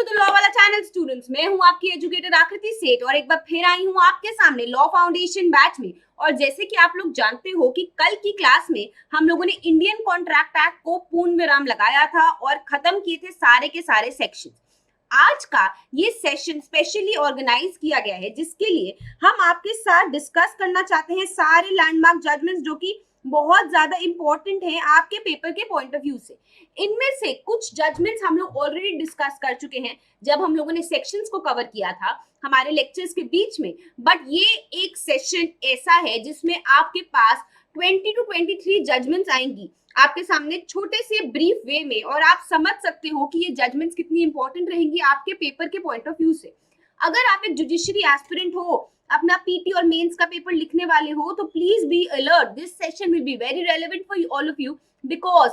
To the law वाला channel students. मैं हूं आपकी एजुकेटर आकृति सेठ और एक बार फिर आई हूं आपके सामने लॉ फाउंडेशन बैच में। और जैसे कि आप लोग जानते हो कि कल की क्लास में हम लोगों ने इंडियन कॉन्ट्रैक्ट एक्ट को पूर्ण विराम लगाया था और खत्म किए थे सारे के सारे सेक्शन। आज का ये सेशन स्पेशली ऑर्गेनाइज किया गया है जिसके लिए हम आपके साथ डिस्कस करना चाहते हैं सारे लैंडमार्क जजमेंट्स जो कि बहुत ज्यादा इंपॉर्टेंट है आपके पेपर के पॉइंट ऑफ व्यू से। इनमें से कुछ जजमेंट्स हम लोग ऑलरेडी डिस्कस कर चुके हैं जब हम लोगों ने सेक्शंस को कवर किया था हमारे लेक्चर्स के बीच में, बट ये एक सेशन ऐसा है जिसमें आपके पास 20 to 23 जजमेंट्स आएंगी आपके सामने छोटे से ब्रीफ वे में, और आप समझ सकते हो कि ये जजमेंट्स कितनी इंपॉर्टेंट रहेंगी आपके पेपर के पॉइंट ऑफ व्यू से। अगर आप एक जुडिशरी एस्पिरेंट हो, अपना पीटी और मेंस का पेपर लिखने वाले हो, तो please be alert, this session will be very relevant for all of you because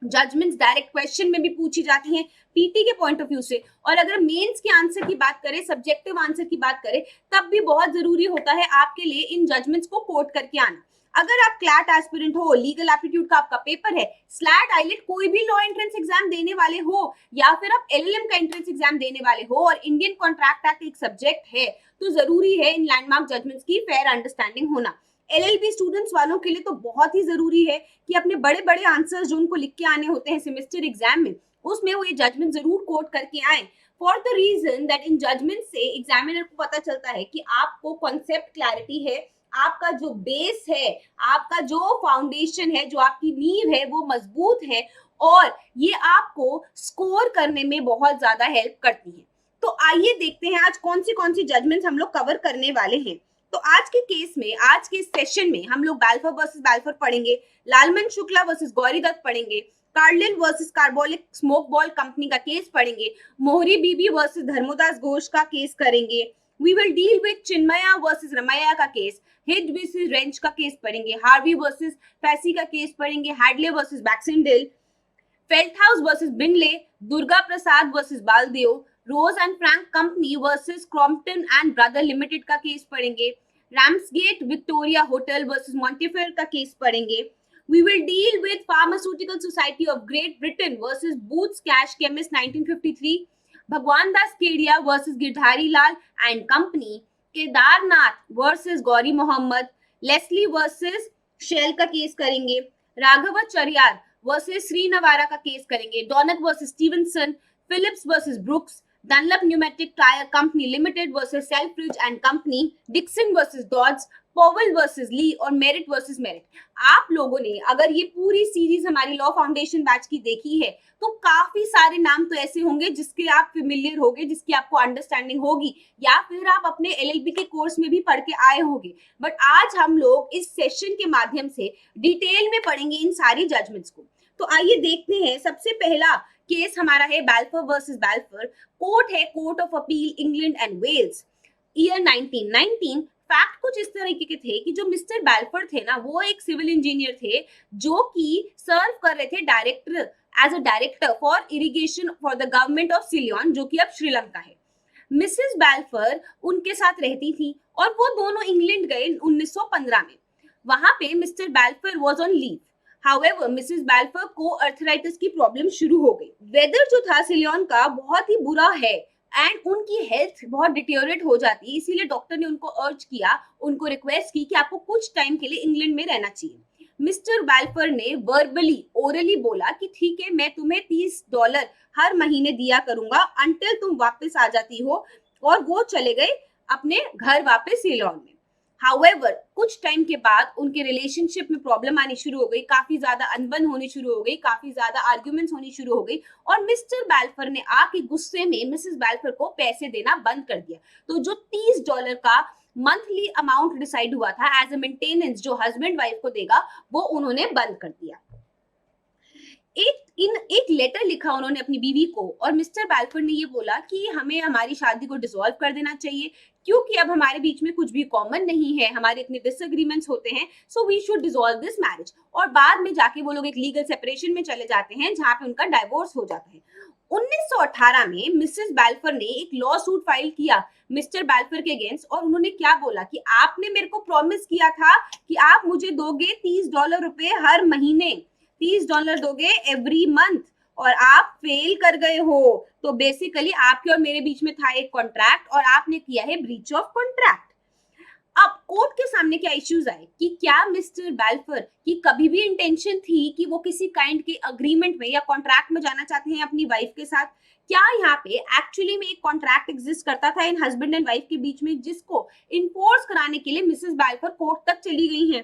judgments direct question में भी पूछी जाती हैं पीटी के पॉइंट ऑफ व्यू से, और अगर मेंस के आंसर की बात करें, सब्जेक्टिव आंसर की बात करें, तब भी बहुत जरूरी होता है आपके लिए इन जजमेंट्स को कोट करके आना। अगर आप क्लैट एस्पिरेंट हो, लीगल एप्टीट्यूड का आपका पेपर है, स्लैट आईलेट कोई भी लॉ एंट्रेंस एग्जाम देने वाले हो, या फिर आप एलएलएम का एंट्रेंस एग्जाम देने वाले हो और इंडियन कॉन्ट्रैक्ट एक्ट एक सब्जेक्ट है, तो जरूरी है इन लैंडमार्क जजमेंट्स की फेयर अंडरस्टैंडिंग होना। एलएलबी स्टूडेंट्स वालों के लिए तो बहुत ही जरूरी है कि अपने बड़े बड़े आंसर्स जो उनको लिख के आने होते हैं सेमेस्टर एग्जाम में, उसमें वो ये जजमेंट जरूर कोट करके आए, फॉर द रीजन दैट इन जजमेंट से एग्जामिनर को पता चलता है कि आपको कॉन्सेप्ट क्लैरिटी है, आपका जो बेस है, आपका जो फाउंडेशन है, जो आपकी नींव है वो मजबूत है, और ये आपको स्कोर करने में बहुत ज्यादा हेल्प करती है। तो आइए देखते हैं आज कौन सी जजमेंट्स हम लोग कवर करने वाले हैं। तो आज के केस में, आज के सेशन में हम लोग बैल्फर वर्सेस बैल्फर पढ़ेंगे, लालमन शुक्ला वर्सेस गौरी दत्त पढ़ेंगे, Carlill versus Carbolic Smoke ball Company का केस पढ़ेंगे, मोहरी बीबी वर्सेस धर्मोदास घोष का केस करेंगे, we will deal with Chinnaya versus Ramaiah का केस, हिट वर्सेस रेंच का केस पढ़ेंगे, हार्वी वर्सेस फैसी का केस पढ़ेंगे, Hadley versus Baxendale, Felthouse versus Bindley, Durga Prasad versus Baldev, Rose and Frank Company versus Crompton and Brother Limited का case पढ़ेंगे, रैम्सगेट Victoria Hotel versus Montefiore का case पढ़ेंगे, we will deal with Pharmaceutical Society of Great Britain versus Boots Cash Chemist 1953, Bhagwan Das Kedia versus Girdhari Lal and Company, Kedarnath versus Gorie Mohammad, Leslie versus Shell का case करेंगे, Raghavachari versus Srinivasa का case करेंगे, Donoghue versus Stevenson, Phillips versus Brooks, Dunlop Pneumatic Tyre Company Limited versus Selfridge and Company, Dixon versus Dodds, Powell versus Lee और Merritt versus merit. आप लोगों ने अगर ये पूरी सीरीज हमारी लॉ फाउंडेशन बैच की देखी है तो काफी सारे नाम तो ऐसे होंगे जिसके आप फेमिलियर होगे, जिसकी आपको अंडरस्टैंडिंग होगी, या फिर आप अपने एलएलबी के कोर्स में भी पढ़ के आए होंगे, बट आज हम लोग इस सेशन के माध्यम से डिटेल में पढ़ेंगे इन सारी जजमेंट्स को। तो आइए देखते हैं, सबसे पहला केस हमारा है बैल्फर वर्सेस बैल्फर। कोर्ट है court of appeal England and Wales, year 1919। Fact कुछ इस तरीके के थे कि जो मिस्टर बैल्फर थे ना, वो एक सिविल इंजीनियर थे जो कि सर्व कर रहे थे director as a director for irrigation for the government of Ceylon, जो कि अब श्रीलंका है। मिसेस बैल्फर उनके साथ रहती थी और वो दोनों इंग्लैंड गए 1915 में। वहां पे mister Balfour was on leave. However Mrs Balfour को अर्थराइटिस की प्रॉब्लम शुरू हो गई। वेदर जो था सिलोन का बहुत ही बुरा है एंड उनकी हेल्थ बहुत डिटेरियोरेट हो जाती है, इसीलिए डॉक्टर ने उनको अर्ज किया, उनको रिक्वेस्ट की कि आपको कुछ टाइम के लिए इंग्लैंड में रहना चाहिए। मिस्टर बैल्फर ने वर्बली ओरली बोला कि ठीक है, मैं तुम्हें $30 हर महीने दिया करूंगा अंटिल तुम वापस आ जाती हो, और वो चले गए अपने घर वापस सिलोन में। हाउएवर कुछ टाइम के बाद उनके रिलेशनशिप में प्रॉब्लम आनी शुरू हो गई, काफी ज्यादा अनबन होनी शुरू हो गई, काफी ज्यादा आर्ग्यूमेंट्स होनी शुरू हो गई, और मिस्टर बैल्फर ने आके गुस्से में मिसेस बैल्फर को पैसे देना बंद कर दिया। तो जो $30 का मंथली अमाउंट डिसाइड हुआ था एज अ मेंटेनेंस जो हस्बैंड वाइफ को देगा, वो उन्होंने बंद कर दिया। एक लेटर लिखा उन्होंने अपनी बीवी को, और मिस्टर बैल्फर ने ये बोला कि हमें हमारी शादी को डिसॉल्व कर देना चाहिए क्योंकि अब हमारे बीच में कुछ भी कॉमन नहीं है, हमारे इतने डिसएग्रीमेंट्स होते हैं, so we should dissolve this marriage. और बाद में जाके वो लोग एक लीगल सेपरेशन में चले जाते हैं जहां पे उनका डाइवोर्स हो जाता है। 1918 में मिसेस बैल्फर ने एक लॉ सूट फाइल किया मिस्टर बैल्फर के अगेंस्ट, और उन्होंने क्या बोला कि आपने मेरे को प्रॉमिस किया था कि आप मुझे दोगे $30 हर महीने, $30 दोगे एवरी मंथ, और आप फेल कर गए हो, तो बेसिकली आपके और मेरे बीच में था एक कॉन्ट्रैक्ट और आपने किया है ब्रीच ऑफ कॉन्ट्रैक्ट। अब कोर्ट के सामने क्या इश्यूज आए कि क्या मिस्टर बैल्फर की कभी भी इंटेंशन थी कि वो किसी काइंड के अग्रीमेंट में या कॉन्ट्रैक्ट में जाना चाहते हैं अपनी वाइफ के साथ? क्या यहाँ पे एक्चुअली में एक कॉन्ट्रैक्ट एग्जिस्ट करता था इन हस्बैंड एंड वाइफ के बीच में, जिसको इन्फोर्स कराने के लिए मिसेस बैल्फर कोर्ट तक चली गई हैं?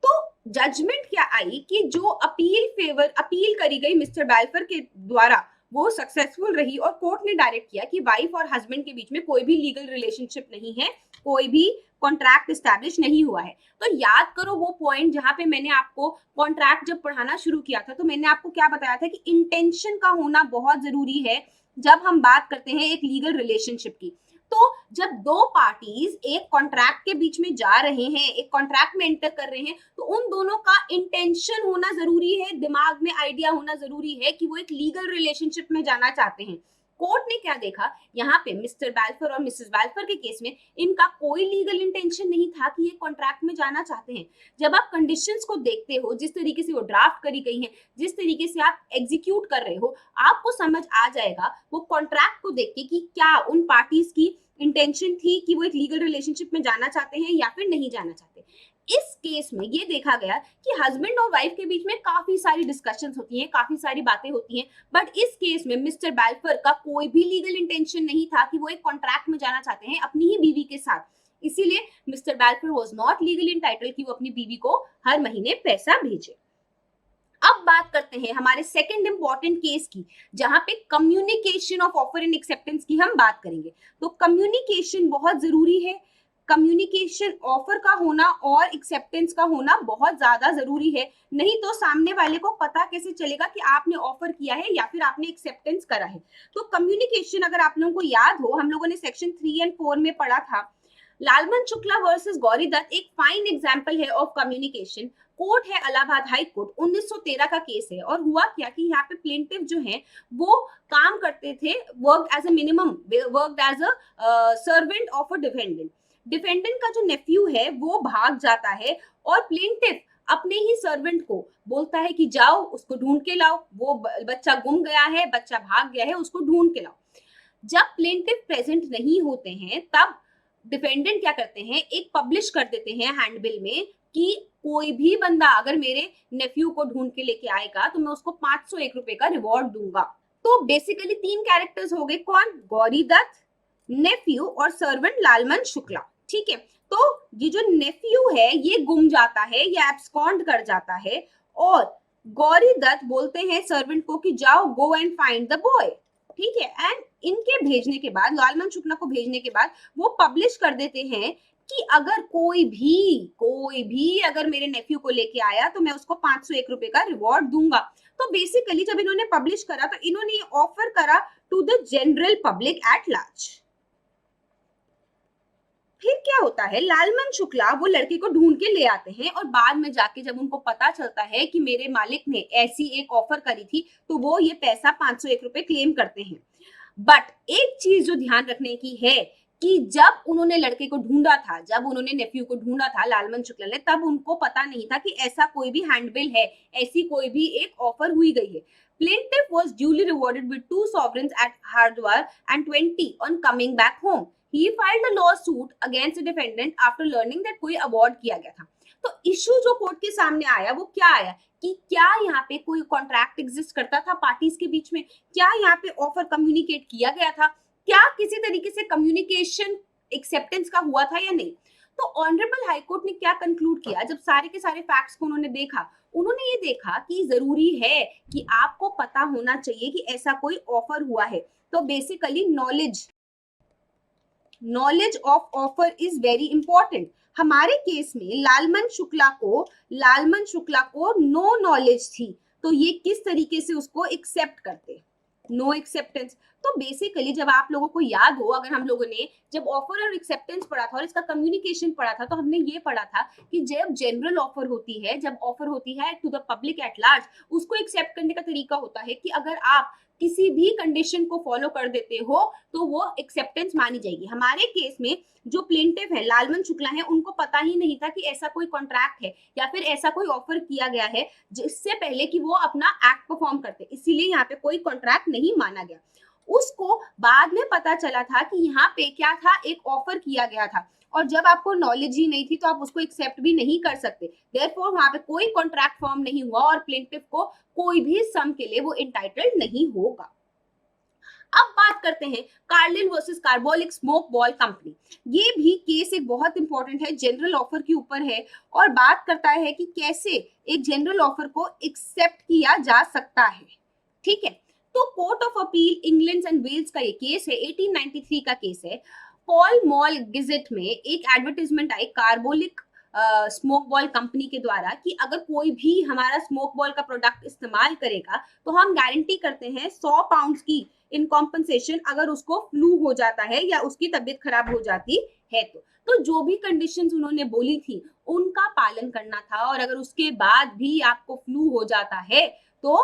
तो जजमेंट क्या आई कि जो अपील करी गई मिस्टर बैल्फर के द्वारा वो सक्सेसफुल रही और कोर्ट ने डायरेक्ट किया कि वाइफ और हस्बैंड के बीच में कोई भी लीगल रिलेशनशिप नहीं है, कोई भी कॉन्ट्रैक्ट एस्टैब्लिश नहीं हुआ है। तो याद करो वो पॉइंट जहां पे मैंने आपको कॉन्ट्रैक्ट जब पढ़ाना शुरू किया था तो मैंने आपको क्या बताया था कि इंटेंशन का होना बहुत जरूरी है जब हम बात करते हैं एक लीगल रिलेशनशिप की। तो जब दो पार्टीज एक कॉन्ट्रैक्ट के बीच में जा रहे हैं, एक कॉन्ट्रैक्ट में एंटर कर रहे हैं, तो उन दोनों का इंटेंशन होना जरूरी है, दिमाग में आइडिया होना जरूरी है कि वो एक लीगल रिलेशनशिप में जाना चाहते हैं। कोर्ट ने क्या देखा यहाँ पे मिस्टर बैल्फर और मिसेस बैल्फर के केस में इनका कोई लीगल इंटेंशन नहीं था कि ये कॉन्ट्रैक्ट में जाना चाहते हैं। जब आप कंडीशंस को देखते हो, जिस तरीके से वो ड्राफ्ट करी गई हैं, जिस तरीके से आप एग्जीक्यूट कर रहे हो, आपको समझ आ जाएगा वो कॉन्ट्रैक्ट को देख के कि क्या उन पार्टीज की इंटेंशन थी कि वो एक लीगल रिलेशनशिप में जाना चाहते हैं या फिर नहीं जाना चाहते। इस केस में ये देखा गया कि हस्बैंड और वाइफ के बीच में काफी सारी डिस्कशंस होती हैं, काफी सारी बातें होती हैं, बट इस केस में मिस्टर बैल्फर का कोई भी लीगल इंटेंशन नहीं था कि वो एक कॉन्ट्रैक्ट में जाना चाहते हैं अपनी ही बीवी के साथ। इसीलिए mister Balfour was not legally entitled कि वो अपनी बीवी को हर महीने पैसा भेजे। अब बात करते हैं हमारे सेकंड इंपॉर्टेंट केस की, जहां पे communication of offer and acceptance की हम बात करेंगे। तो कम्युनिकेशन बहुत जरूरी है, कम्युनिकेशन ऑफर का होना और एक्सेप्टेंस का होना बहुत ज्यादा जरूरी है, नहीं तो सामने वाले को पता कैसे चलेगा कि आपने ऑफर किया है या फिर आपने एक्सेप्टेंस करा है। तो कम्युनिकेशन, अगर आप लोगों को याद हो, हम लोगों ने सेक्शन 3 एंड 4 में पढ़ा था। लालमन शुक्ला वर्सेस गौरी दत्त एक फाइन एग्जाम्पल है ऑफ कम्युनिकेशन। कोर्ट है इलाहाबाद हाई कोर्ट, 1913 का केस है। और हुआ क्या कि यहाँ पे प्लेंटिफ जो है वो काम करते थे, work as a servant of a defendant. Defendant का जो नेफ्यू है वो भाग जाता है और प्लेंटिफ अपने ही सर्वेंट को बोलता है कि जाओ उसको ढूंढ के लाओ, वो बच्चा गुम गया है, बच्चा भाग गया है, उसको ढूंढ के लाओ। जब प्लेंटिफ प्रेजेंट नहीं होते हैं तब डिफेंडेंट क्या करते हैं, एक पब्लिश कर देते हैं हैंडबिल में कि कोई भी बंदा अगर मेरे नेफ्यू को ढूंढ के लेके आएगा तो मैं उसको 501 रुपए का रिवॉर्ड दूंगा। तो बेसिकली 3 कैरेक्टर्स हो गए, कौन? गौरी दत्त, नेफ्यू और सर्वेंट लालमन शुक्ला। ठीक है, तो ये जो नेफ्यू है ये गुम जाता है, ये एब्सकॉन्ड कर जाता है और गौरी दत्त बोलते हैं सर्वेंट को कि जाओ go and find the boy. ठीक है, एंड इनके भेजने के बाद, लालमन शुक्ला को भेजने के बाद वो पब्लिश कर देते हैं कि अगर कोई भी अगर मेरे नेफ्यू को लेके आया तो मैं उसको 501 रुपए का रिवॉर्ड दूंगा। तो बेसिकली जब इन्होंने पब्लिश करा तो इन्होंने ऑफर करा to the general public at large. फिर क्या होता है, लालमन शुक्ला वो लड़के को ढूंढ के ले आते हैं और बाद में जाके जब उनको पता चलता है कि मेरे मालिक ने ऐसी एक ऑफर करी थी तो वो ये पैसा 501 रुपए क्लेम करते हैं। बट एक चीज जो ध्यान रखने की है कि जब उन्होंने लड़के को ढूंढा था, जब उन्होंने नेफ्यू को ढूंढा था लालमन शुक्ला ने, तब उनको पता नहीं था कि ऐसा कोई भी हैंडबिल है, ऐसी कोई भी एक ऑफर हुई गई है। Plaintiff was duly rewarded with 2 sovereigns at Hardwar and 20 on coming back home. He filed a lawsuit against the defendant after learning that कोई अवार्ड किया गया था। तो इशू जो कोर्ट के सामने आया वो क्या आया कि क्या यहाँ पे कोई कॉन्ट्रैक्ट एग्जिस्ट करता था पार्टीज के बीच में, क्या यहाँ पे ऑफर कम्युनिकेट किया गया था, क्या किसी तरीके से कम्युनिकेशन एक्सेप्टेंस का हुआ था या नहीं। तो ऑनरेबल हाई कोर्ट ने क्या कंक्लूड किया, जब सारे के सारे फैक्ट्स को उन्होंने देखा, उन्होंने ये देखा कि जरूरी है कि आपको पता होना चाहिए कि ऐसा कोई ऑफर हुआ है। तो basically knowledge of offer is very important. हमारे केस में लालमन शुक्ला को नो नॉलेज थी, तो ये किस तरीके से उसको एक्सेप्ट करते, नो एक्सेप्टेंस। तो बेसिकली जब आप लोगों को याद हो, अगर हम लोगों ने जब ऑफर और एक्सेप्टेंस पढ़ा था और इसका कम्युनिकेशन पढ़ा था, तो हमने ये पढ़ा था कि जब जनरल ऑफर होती है, जब ऑफर होती है to the public at large, उसको एक्सेप्ट करने का तरीका होता है कि अगर आप किसी भी कंडीशन को फॉलो कर देते हो तो वो एक्सेप्टेंस मानी जाएगी। हमारे केस में जो प्लेंटिफ है लालमन शुक्ला है, उनको पता ही नहीं था कि ऐसा कोई कॉन्ट्रैक्ट है या फिर ऐसा कोई ऑफर किया गया है जिससे पहले कि वो अपना एक्ट परफॉर्म करते, इसीलिए यहाँ पे कोई कॉन्ट्रैक्ट नहीं माना गया। उसको बाद में पता चला था कि यहाँ पे क्या था, एक ऑफर किया गया था, और जब आपको नॉलेज ही नहीं थी तो आप उसको एक्सेप्ट भी नहीं कर सकते। देयरफॉर वहां पे कोई कॉन्ट्रैक्ट फॉर्म नहीं हुआ और प्लेंटिफ को कोई भी सम के लिए वो इंटाइटल्ड नहीं होगा। अब बात करते हैं Carlill versus Carbolic Smoke ball company. ये भी केस एक बहुत इंपॉर्टेंट है, जनरल ऑफर के ऊपर है और बात करता है कि कैसे एक जनरल ऑफर को एक्सेप्ट किया जा सकता है। ठीक है, तो court of appeal England and Wales का ये केस है, 1893 का केस है। पॉल मॉल गेजेट में एक एडवर्टाइजमेंट आई कार्बोलिक स्मोक बॉल कंपनी के द्वारा कि अगर कोई भी हमारा स्मोक बॉल का प्रोडक्ट इस्तेमाल करेगा तो हम गारंटी करते हैं 100 पाउंड की इन कॉम्पनसेशन अगर उसको फ्लू हो जाता है या उसकी तबीयत खराब हो जाती है तो जो भी कंडीशंस उन्होंने बोली थी उनका पालन करना था, और अगर उसके बाद भी आपको फ्लू हो जाता है तो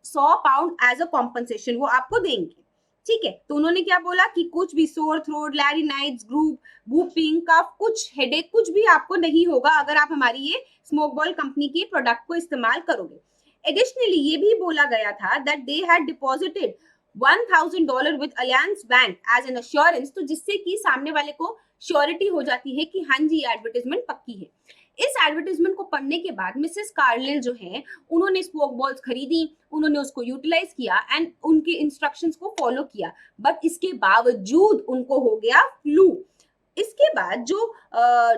100 पाउंड एज अ कॉम्पनसेशन वो आपको देंगे। ठीक है, तो उन्होंने क्या बोला कि कुछ भी सोर थ्रोट, लैरिनाइट्स, ग्रुप, वूपिंग, कफ, कुछ हेडेक, कुछ भी आपको नहीं होगा अगर आप हमारी ये स्मोक बॉल कंपनी के प्रोडक्ट को इस्तेमाल करोगे। एडिशनली ये भी बोला गया था that they had deposited $1,000 with Alliance bank as an assurance, तो जिससे कि सामने वाले को श्योरिटी हो जाती है कि हाँ जी ये एडवर्टाइजमेंट पक्की है। इस एडवर्टाइजमेंट को पढ़ने के बाद मिसेस कार्लिल जो है उन्होंने स्मोक बॉल्स खरीदी, उन्होंने उसको यूटिलाइज किया एंड उनके इंस्ट्रक्शंस को फॉलो किया, बट इसके बावजूद उनको हो गया फ्लू। इसके बाद जो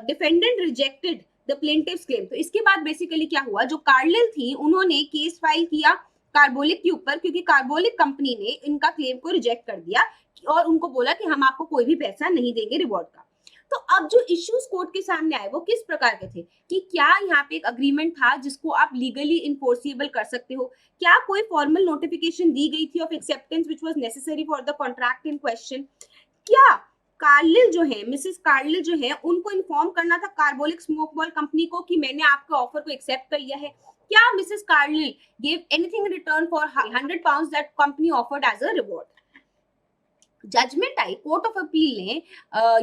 डिफेंडेंट रिजेक्टेड द प्लेंटिव्स क्लेम, तो इसके बाद बेसिकली क्या हुआ, जो कार्लिल थी उन्होंने केस फाइल किया कार्बोलिक के ऊपर, क्योंकि कार्बोलिक कंपनी ने इनका क्लेम को रिजेक्ट कर दिया और उनको बोला कि हम आपको कोई भी पैसा नहीं देंगे रिवॉर्ड का। तो अब जो इश्यूज कोर्ट के सामने आए वो किस प्रकार के थे कि क्या यहाँ पे एक अग्रीमेंट था जिसको आप लीगली इन्फोर्सिबल कर सकते हो, क्या कोई फॉर्मल नोटिफिकेशन दी गई थी of acceptance which was necessary for the contract in question, क्या कार्लिल जो है, मिसेस कार्लिल जो है, उनको इन्फॉर्म करना था कार्बोलिक स्मोक बॉल कंपनी को कि मैंने आपके ऑफर को एक्सेप्ट कर लिया है, क्या Mrs Carlill gave anything in return for 100 pounds that company offered as a reward। Judgment आई, कोर्ट ऑफ अपील ने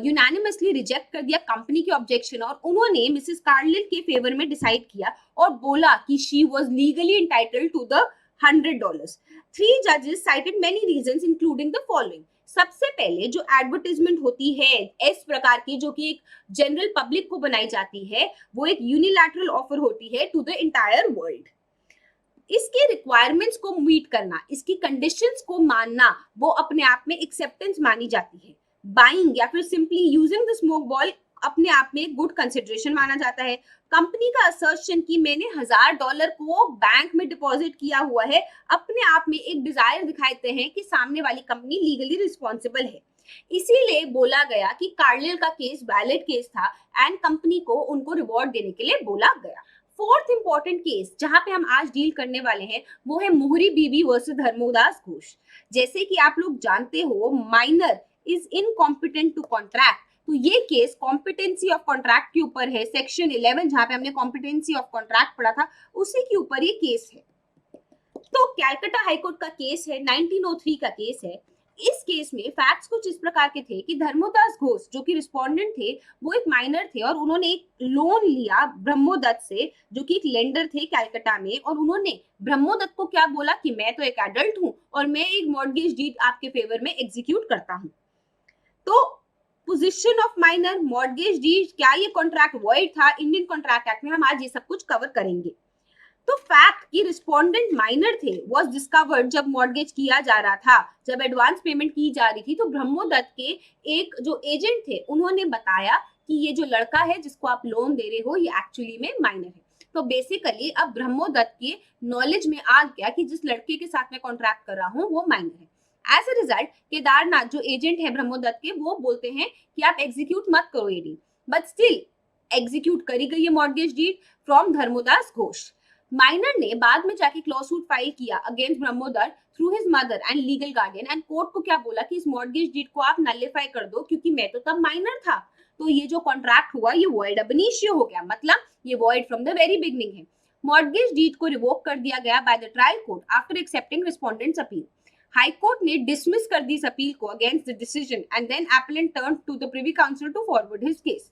यूनानिमसली रिजेक्ट कर दिया कंपनी के ऑब्जेक्शन और उन्होंने मिसेस कार्लिल के फेवर में डिसाइड किया और बोला कि she was legally entitled to the $100। 3 जजेस cited many reasons including the following. सबसे पहले जो एडवर्टाइजमेंट होती है इस प्रकार की जो कि एक जनरल पब्लिक को बनाई जाती है वो एक यूनिलैटरल ऑफर होती है टू द एंटायर वर्ल्ड। इसके रिक्वायरमेंट्स को मीट करना, इसकी कंडीशंस को मानना वो अपने आप में एक्सेप्टेंस मानी जाती है। बाइंग या फिर simply using the smoke ball अपने आप में गुड कंसिडरेशन माना जाता है। कंपनी का असर्शन कि मैंने $1000 को बैंक में डिपॉजिट किया हुआ है अपने आप में एक डिजायर दिखाते हैं कि सामने वाली कंपनी लीगली रिस्पॉन्सिबल है। इसीलिए बोला गया कि कार्लिल का केस वैलिड केस था एंड कंपनी को उनको रिवॉर्ड देने के लिए बोला गया। फोर्थ इंपॉर्टेंट केस जहां पे हम आज डील करने वाले हैं वो है मोहरी बीबी वर्सेस धर्मोदास घोष। जैसे कि आप लोग जानते हो minor is incompetent to contract, तो ये केस कॉम्पिटेंसी ऑफ कॉन्ट्रैक्ट के ऊपर है। सेक्शन 11 जहां पे हमने कॉम्पिटेंसी ऑफ कॉन्ट्रैक्ट पढ़ा था उसी के ऊपर ये केस है। तो कैलकाटा हाईकोर्ट का केस है, 1903 का केस है। इस केस में फैक्ट्स कुछ इस प्रकार के थे कि धर्मोदास घोष जो कि रिस्पोंडेंट थे वो एक माइनर थे और उन्होंने एक लोन लिया ब्रह्मोदत्त से जो कि एक लेंडर थे कैलकाटा में, और उन्होंने ब्रह्मोदत्त को क्या बोला कि मैं तो एक एडल्ट हूं और मैं एक मॉर्गेज डीड आपके फेवर में एग्जीक्यूट करता हूं। तो position of minor, mortgage deed, क्या ये कॉन्ट्रैक्ट वॉइड था, इंडियन कॉन्ट्रैक्ट एक्ट में हम आज ये सब कुछ कवर करेंगे। तो फैक्ट कि रिस्पोंडेंट माइनर थे वाज डिस्कवर्ड जब मॉर्गेज किया जा रहा था, जब एडवांस पेमेंट की जा रही थी, तो ब्रह्मोदत्त के एक जो एजेंट थे उन्होंने बताया कि ये जो लड़का है जिसको आप लोन दे रहे हो ये एक्चुअली में माइनर है। तो बेसिकली अब ब्रह्मोदत्त के नॉलेज में आ गया कि जिस लड़के के साथ मैं कॉन्ट्रैक्ट कर रहा हूँ वो माइनर है। एज ए रिजल्ट केदारनाथ जो एजेंट है ब्रह्मोदत्त के वो बोलते हैं कि आप एग्जीक्यूट मत करो ये डीड, बट स्टिल एग्जीक्यूट करी गई है mortgage deed from Dharmodas Ghose. Minor ने बाद में जाके क्लॉसूट फाइल किया against Brahmodutt through his mother and legal guardian and court को क्या बोला कि इस मॉर्गेज डीड को आप नलिफाई कर दो क्योंकि मैं तो तब माइनर था, तो ये जो कॉन्ट्रैक्ट हुआ ये वॉइड अब इनिशियो हो गया, मतलब ये void from the very beginning है। मॉर्गेज डीड को रिवोक कर दिया गया by the trial court after accepting respondent's appeal. High court ने डिसमिस कर दी इस अपील को against the decision and then appellant turn to the privy council to forward his case.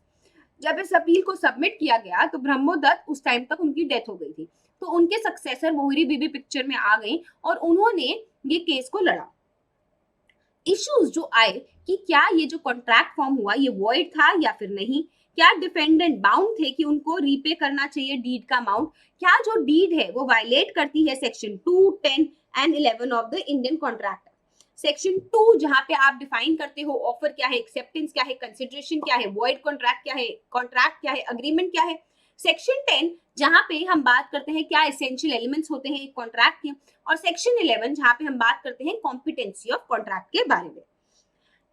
जब इस अपील को सबमिट किया गया तो ब्रह्मोदत्त उस टाइम तक उनकी डेथ हो गई थी, तो उनके सक्सेसर मोहिरी बीबी पिक्चर में आ गई और उन्होंने ये केस को लड़ा। इश्यूज जो आए कि क्या ये जो कॉन्ट्रैक्ट फॉर्म हुआ ये वॉइड था या फिर नहीं, क्या डिफेंडेंट बाउंड थे कि उनको रीपे करना चाहिए डीड का अमाउंट, क्या जो डीड है वो वायलेट करती है section 2, 10 and 11 of the Indian contract. Section 2 जहां पे आप डिफाइन करते हो ऑफर क्या है, एक्सेप्टेंस क्या है, कंसिडरेशन क्या है, वॉइड कॉन्ट्रैक्ट क्या है, कॉन्ट्रैक्ट क्या है, अग्रीमेंट क्या है। सेक्शन 10 जहां पे हम बात करते हैं क्या एसेंशियल एलिमेंट्स होते हैं एक कॉन्ट्रैक्ट के, और सेक्शन 11 जहां पे हम बात करते हैं कॉम्पिटेंसी ऑफ कॉन्ट्रैक्ट के बारे में।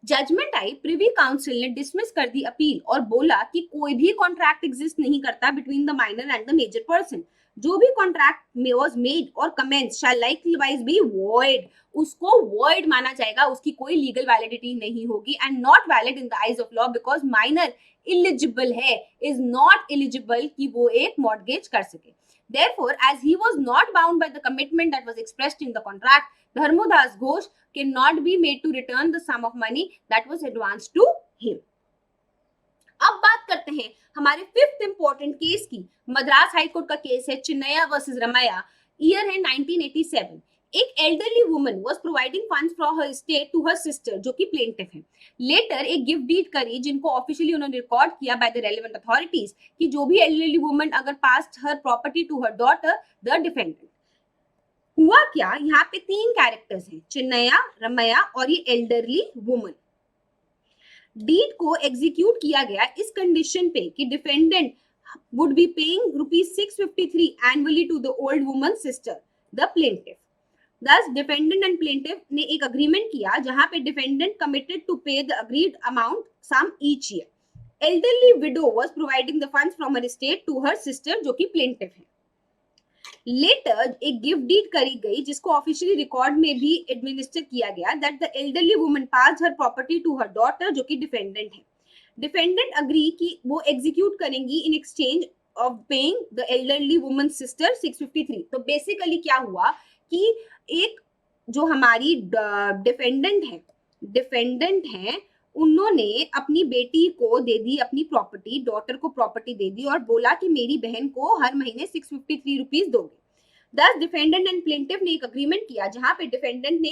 जजमेंट आई, प्रिवी काउंसिल ने डिसमिस कर दी अपील और बोला कि कोई भी कॉन्ट्रैक्ट एग्जिस्ट नहीं करता between the minor and the major person. जो भी कॉन्ट्रैक्ट वाज मेड और commence shall likewise be void, उसको वॉइड माना जाएगा, उसकी कोई लीगल वैलिडिटी नहीं होगी and not valid in the eyes of law because minor eligible है, इज नॉट एलिजिबल कि वो एक मॉर्गेज कर सके। Therefore, as he was not bound by the commitment that was expressed in the contract, Dharmodas Ghosh cannot be made to return the sum of money that was advanced to him. अब बात करते हैं हमारे fifth important case की। Madras high court का case है Chinnaya versus Ramaya, year है 1987। एक elderly woman was providing funds from her state to her sister जो कि प्लेंटिफ है। लेटर एक गिफ्ट डीड करी जिनको ऑफिशियली उन्होंने रिकॉर्ड किया बाय द रेलेवेंट अथॉरिटीज कि जो भी एल्डरली वुमन अगर passed her property to her daughter the defendant. हुआ क्या, यहाँ पे तीन कैरेक्टर्स हैं, चिन्नैया, रमैया और ये एल्डरली वुमन। डीड को एग्जीक्यूट किया गया इस कंडीशन पे कि defendant would be paying ₹653 annually to the old woman sister the plaintiff. Thus, defendant and plaintiff ने एक agreement किया जहां पे defendant committed to pay the agreed amount sum each year. Elderly widow was providing the funds from her estate to her sister जो कि plaintiff है। Later एक gift deed करी गई जिसको officially record में भी administer किया गया that the elderly woman passed her property to her daughter जो कि defendant है। Defendant agree कि वो execute करेंगी in exchange of paying the elderly woman's sister 653। तो basically क्या हुआ कि एक जो हमारी डिफेंडेंट है उन्होंने अपनी बेटी को दे दी अपनी प्रॉपर्टी, डॉटर को प्रॉपर्टी दे दी और बोला कि मेरी बहन को हर महीने 653 रुपीज दोगे। दस डिफेंडेंट एंड प्लेंटिफ ने एक अग्रीमेंट किया जहां पे डिफेंडेंट ने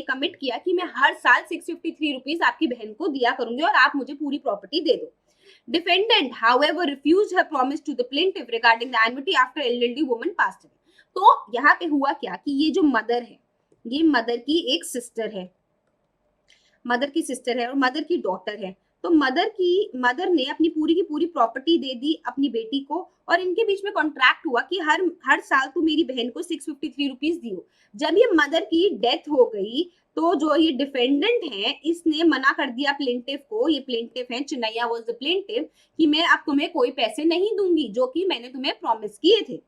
कमिट किया कि मैं हर साल 653 रुपीज आपकी बहन को दिया करूंगी और आप मुझे पूरी प्रॉपर्टी दे दो। Defendant, however, refused her promise to the plaintiff regarding the annuity after elderly woman passed away. तो यहाँ पे हुआ क्या कि ये जो मदर है, ये मदर की एक सिस्टर है, मदर और मदर की डॉटर है। तो मदर ने अपनी पूरी की पूरी प्रॉपर्टी दे दी अपनी बेटी को और इनके बीच में कॉन्ट्रैक्ट हुआ कि हर साल तू मेरी बहन को 653 रुपीज दियो। जब ये मदर की डेथ हो गई तो जो ये डिफेंडेंट है इसने मना कर दिया प्लेंटिफ को, ये प्लेंटिफ है चिन्नैया वाज द प्लेंटिफ, कि मैं अब तुम्हें कोई पैसे नहीं दूंगी जो कि मैंने तुम्हें प्रॉमिस किए थे।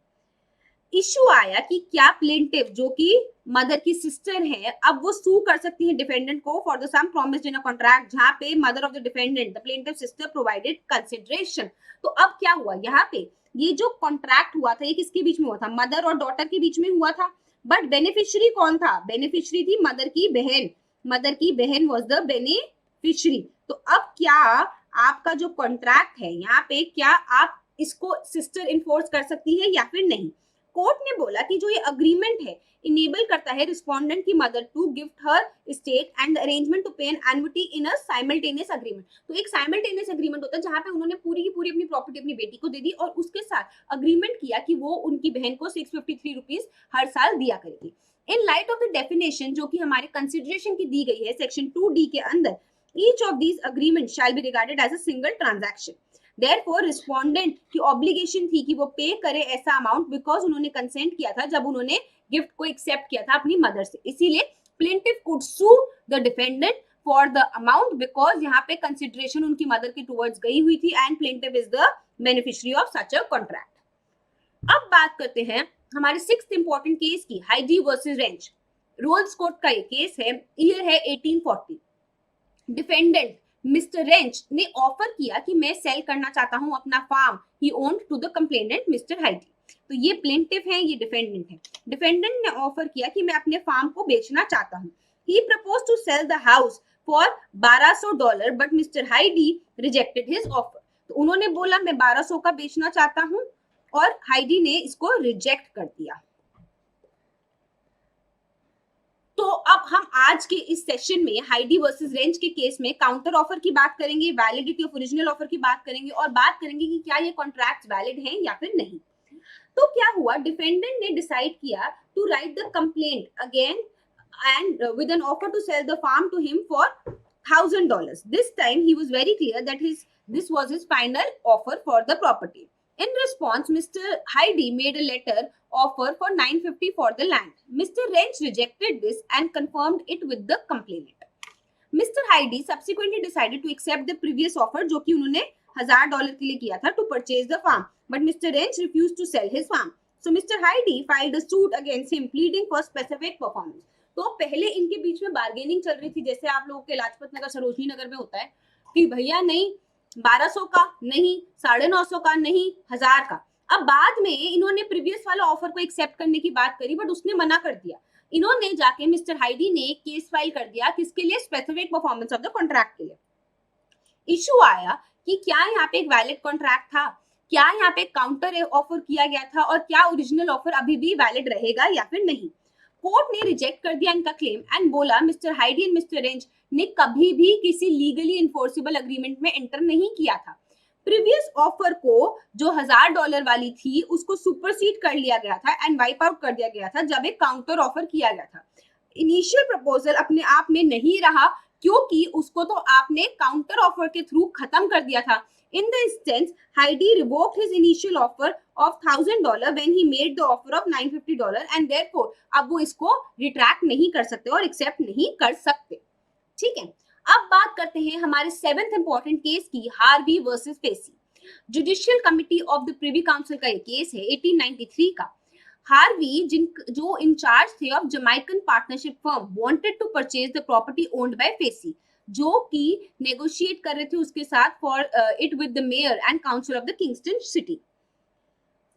इश्यू आया कि क्या प्लेंटिफ जो कि मदर की सिस्टर है अब वो सू कर सकती है डिफेंडेंट को for the sum promised in a contract जहां पे mother of the defendant the plaintiff sister provided consideration. तो अब क्या हुआ, यहाँ पे ये जो कॉन्ट्रैक्ट हुआ था ये किसके बीच में हुआ था, मदर और डॉटर के बीच में हुआ था। बट बेनिफिशियरी कौन था, बेनिफिशियरी थी मदर की बहन वाज द बेनिफिशियरी। तो अब क्या आपका जो कॉन्ट्रैक्ट है यहाँ पे क्या आप इसको सिस्टर इन्फोर्स कर सकती है या फिर नहीं। कोर्ट ने बोला कि जो ये अग्रीमेंट है इनेबल करता है रिस्पोंडेंट की mother to gift her estate and arrangement to pay an annuity in a simultaneous agreement. तो एक साइमल्टेनियस अग्रीमेंट होता है जहां पे उन्होंने पूरी की पूरी अपनी प्रॉपर्टी अपनी बेटी को दे दी और उसके साथ अग्रीमेंट किया कि वो उनकी बहन को 653 रुपीज हर साल दिया करेगी। In light of the definition जो कि हमारे कंसिडरेशन की दी गई है सेक्शन 2D के अंदर, each of these agreement shall be regarded as a single transaction. Therefore, respondent की ऑब्लिगेशन थी कि वो पे करे ऐसा अमाउंट बिकॉज उन्होंने कंसेंट किया था जब उन्होंने गिफ्ट को एक्सेप्ट किया था अपनी मदर से। इसीलिए plaintiff could sue the defendant for the amount because यहाँ पे कंसिडरेशन उनकी मदर के टुवर्ड्स गई हुई थी and plaintiff is the beneficiary of such a contract. अब बात करते हैं हमारे सिक्स्थ इंपॉर्टेंट केस की, Hyde versus Wrench. Rolls court का ये केस है, ईयर है 1840। डिफेंडेंट मिस्टर रेंच ने ऑफर किया कि मैं सेल करना चाहता हूं अपना farm he owned to the complainant mister Hyde. तो ये प्लेंटिफ है, ये डिफेंडेंट है। डिफेंडेंट ने ऑफर किया कि मैं अपने फार्म को बेचना चाहता हूँ। He propose to sell the house for $1200 but mister Hyde rejected his offer. तो उन्होंने बोला मैं 1200 का बेचना चाहता हूँ और हाइडी ने इसको रिजेक्ट कर दिया। तो अब हम आज के इस सेशन में हाइडी वर्सेस रेंज के केस में काउंटर ऑफर की बात करेंगे, वैलिडिटी ऑफ ओरिजिनल ऑफर की बात करेंगे और बात करेंगे कि क्या ये कॉन्ट्रैक्ट्स वैलिड हैं या फिर नहीं। तो क्या हुआ, डिफेंडेंट ने डिसाइड किया to write the complaint again and with an offer to sell the farm to him for $1000. This time he was very clear that this was his final offer for the property. In response, Mr. Heidi made a letter offer for $950 for the land. Mr. Wrench rejected this and confirmed it with the complainant. Mr. Heidi subsequently decided to accept the previous offer जो कि उन्होंने $1000 के लिए किया था to purchase the farm, but Mr. Wrench refused to sell his farm. So Mr. Heidi filed a suit against him pleading for specific performance. तो पहले इनके बीच में बार्गेनिंग चल रही थी, जैसे आप लोगों के लाजपत नगर सरोजनी नगर में होता है कि भैया नहीं 1200 का, नहीं 950 का, नहीं 1000 का। अब बाद में इन्होंने प्रीवियस वाला ऑफर को एक्सेप्ट करने की बात करी बट उसने मना कर दिया। इन्होंने जाके मिस्टर हाइडी ने केस फाइल कर दिया किसके लिए, specific performance of the contract के लिए। इशू आया कि क्या यहाँ पे एक वैलिड कॉन्ट्रैक्ट था, क्या यहाँ पे काउंटर ऑफर किया गया था और क्या ओरिजिनल ऑफर अभी भी वैलिड रहेगा या फिर नहीं। कोर्ट ने रिजेक्ट कर दिया इनका क्लेम एंड बोला mister Heidi and mister range ने कभी भी किसी लीगली इन्फोर्सेबल अग्रीमेंट में एंटर नहीं किया था। प्रीवियस ऑफर को जो $1000 वाली थी उसको सुपरसीड कर लिया गया था एंड वाइप आउट कर दिया गया था जब एक काउंटर ऑफर किया गया था। इनिशियल प्रपोजल अपने आप में नहीं रहा क्योंकि उसको तो आपने काउंटर ऑफर के थ्रू खत्म कर दिया था। In the instance, Heidi revoked his initial offer of $1000 when he made the offer of $950 and therefore अब वो इसको रिट्रैक्ट नहीं कर सकते और एक्सेप्ट नहीं कर सकते। ठीक है, अब बात करते हैं हमारे 7th इंपॉर्टेंट केस की, Harvey versus Facey. Judicial committee of the privy council का ये केस है 1893 का। हार्वी जो इंचार्ज थे of Jamaican partnership firm wanted to purchase the property owned by Facey, जो कि नेगोशिएट कर रहे थे उसके साथ for it with the mayor and council of the Kingston city.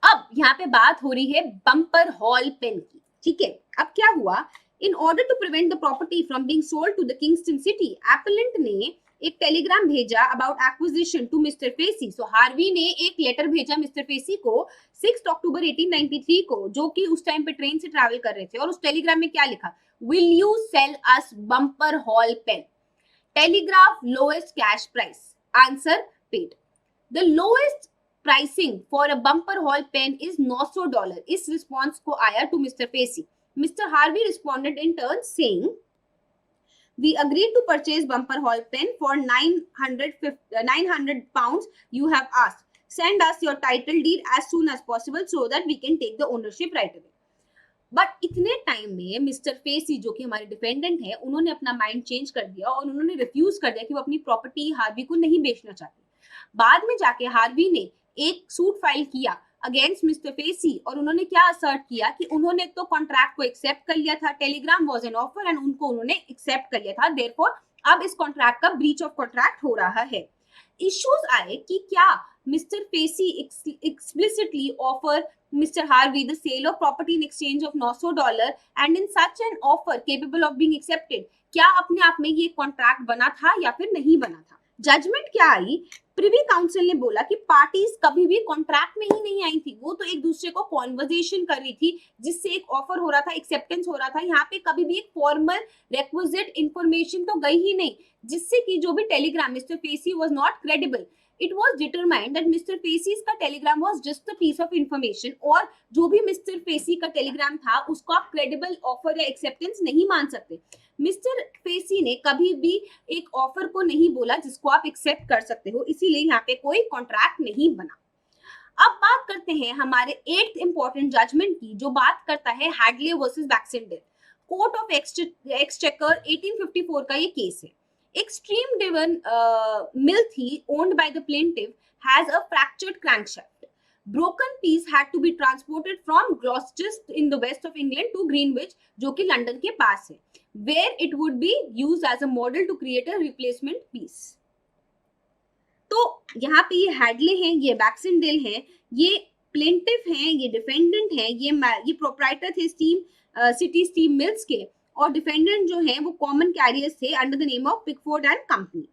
अब यहाँ पे बात हो रही है बम्पर हॉल पेन की। ठीक है, अब क्या हुआ, in order to prevent the property from being sold to the Kingston city, appellant ने एक टेलीग्राम भेजा about acquisition to mister Facey. So Harvey ने एक लेटर भेजा मिस्टर फेसी को 6 अक्टूबर 1893 को, जो कि उस टाइम पे ट्रेन से ट्रैवल कर रहे थे, और उस टेलीग्राम में क्या लिखा, will you sell us Bumper Hall Pen, telegraph lowest cash price, answer paid. The lowest pricing for a bumper hall pen is $900. इस रिस्पॉन्स को आया to Mr. Facey. Mr. Harvey responded in turn saying, we agreed to purchase bumper hall pen for 900 pounds you have asked. Send us your title deed as soon as possible so that we can take the ownership right away. But इतने time में mister facie जो कि हमारे defendant है, उन्होंने अपना mind change कर दिया और उन्होंने रिफ्यूज कर दिया कि वो अपनी प्रॉपर्टी हार्वी को नहीं बेचना चाहते। बाद में जाके हार्वी ने एक सूट फाइल किया अगेंस्ट मिस्टर फेसी और उन्होंने क्या असर्ट किया कि उन्होंने तो कॉन्ट्रैक्ट को एक्सेप्ट कर लिया था, Telegram was an offer and उनको उन्होंने एक्सेप्ट कर लिया था, देयरफॉर अब इस कॉन्ट्रैक्ट का ब्रीच ऑफ कॉन्ट्रैक्ट हो रहा है। इश्यूज आए कि क्या mister facie explicitly offer Mr. Harvey the sale of property in exchange of $900 and in such an offer capable of being accepted, क्या अपने आप में ये कॉन्ट्रैक्ट बना था या फिर नहीं बना था। जजमेंट क्या आई, प्रिवी काउंसिल ने बोला कि पार्टीज कभी भी कॉन्ट्रैक्ट में ही नहीं आई थी, वो तो एक दूसरे को कॉन्वर्सेशन कर रही थी जिससे एक ऑफर हो रहा था, एक्सेप्टेंस हो रहा था। यहाँ पे कभी भी एक फॉर्मल रिक्विजिट इंफॉर्मेशन तो गई ही नहीं, जिससे कि जो भी Telegram mister facie was not credible. It was determined that Mr. Facey's का Telegram was just a piece of information, और जो भी मिस्टर फेसी का टेलीग्राम था उसको आप क्रेडिबल ऑफर या एक्सेप्टेंस नहीं मान सकते। मिस्टर फेसी ने कभी भी एक ऑफर को नहीं बोला जिसको आप एक्सेप्ट कर सकते हो, इसीलिए यहाँ पे कोई कॉन्ट्रैक्ट नहीं बना। अब बात करते हैं हमारे 8th इंपॉर्टेंट जजमेंट की, जो बात करता है Hadley versus Baxendale. Court of exchequer 1854 का ये केस है। एक स्ट्रीम ड्रिवन मिल थी owned by the plaintiff has a fractured crankshaft. Broken piece had to be transported from Gloucester in the west of England to Greenwich, जो कि London के पास है, where it would be used as a model to create a replacement piece. तो यहाँ पे ये Hadley हैं, ये बैक्सेंडेल हैं, ये प्लेंटिफ हैं, ये डिफेंडेंट हैं, ये प्रोप्राइटर थे स्टीम सिटी स्टीम मिल्स के, और डिफेंडेंट जो हैं वो कॉमन कैरियर्स थे under the name of Pickford and company.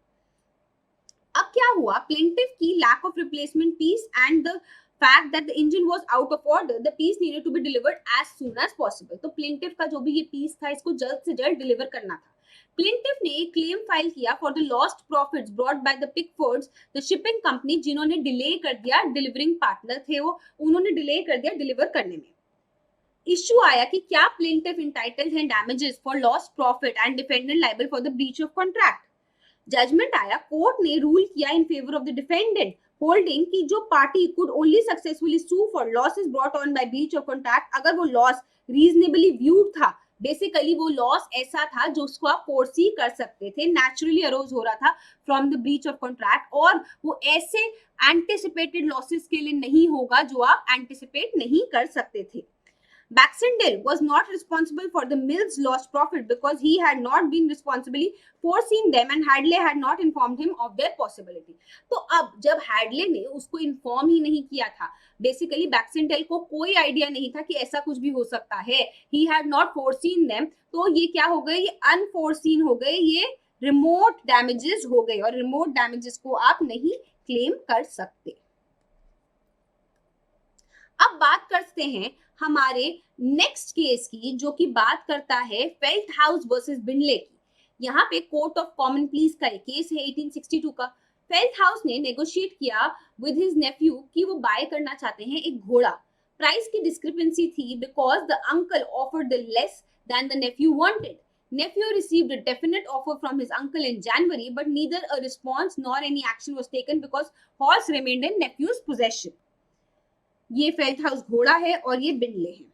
अब क्या हुआ, प्लेंटिफ की lack of replacement piece and the fact that the engine was out of order, the piece needed to be delivered as soon as possible। तो plaintiff का जो भी ये piece था इसको जल्द से जल्द डिलीवर करना था। प्लेंटिफ ने एक क्लेम फाइल किया for the lost profits brought by the Pickfords, the shipping company, जिन्होंने डिले कर दिया, डिलीवरिंग पार्टनर थे वो, उन्होंने डिले कर दिया डिलीवर करने में। इश्यू आया कि क्या प्लेंटिफ इंटाइटल्ड हैं damages for lost profit and defendant liable for the breach of contract. Judgment आया, कोर्ट ने रूल किया in favour of the defendant, holding कि जो party could only successfully sue for losses brought on by breach of contract, अगर वो loss reasonably viewed था, basically वो loss ऐसा था जो उसको आप फोरसी कर सकते थे, नेचुरली अरोज हो रहा था from the breach of contract, और वो ऐसे एंटिसिपेटेड लॉसेस के लिए नहीं होगा जो आप एंटिसिपेट नहीं कर सकते थे। Baxendale was not responsible for the mill's lost profit because he had not been responsibly foreseen them and Hadley had not informed him of their possibility। तो अब जब Hadley ने उसको इन्फॉर्म ही नहीं किया था, बेसिकली Baxendale को कोई आइडिया नहीं था कि ऐसा कुछ भी हो सकता है, he had not foreseen them, तो ये क्या हो गए, ये अनफोर्सीन हो गए, ये रिमोट डैमेजेस हो गए, और रिमोट डैमेजेस को आप नहीं क्लेम कर सकते। अब बात करते हैं हमारे नेक्स्ट केस की, जो कि बात करता है फेल्ट हाउस वर्सेस बिनले की। यहाँ पे कोर्ट ऑफ कॉमन प्लीज का एक केस है 1862 का। फेल्ट हाउस ने नेगोशिएट किया विद हिज नेफ्यू कि वो बाय करना चाहते हैं एक घोड़ा। प्राइस की डिस्क्रिपेंसी थी because the uncle offered the less than the nephew wanted. Nephew received a definite offer from his uncle in January, but neither a response nor any action was taken because horse remained in nephew's possession। ये felt house घोड़ा है और ये बिनले है।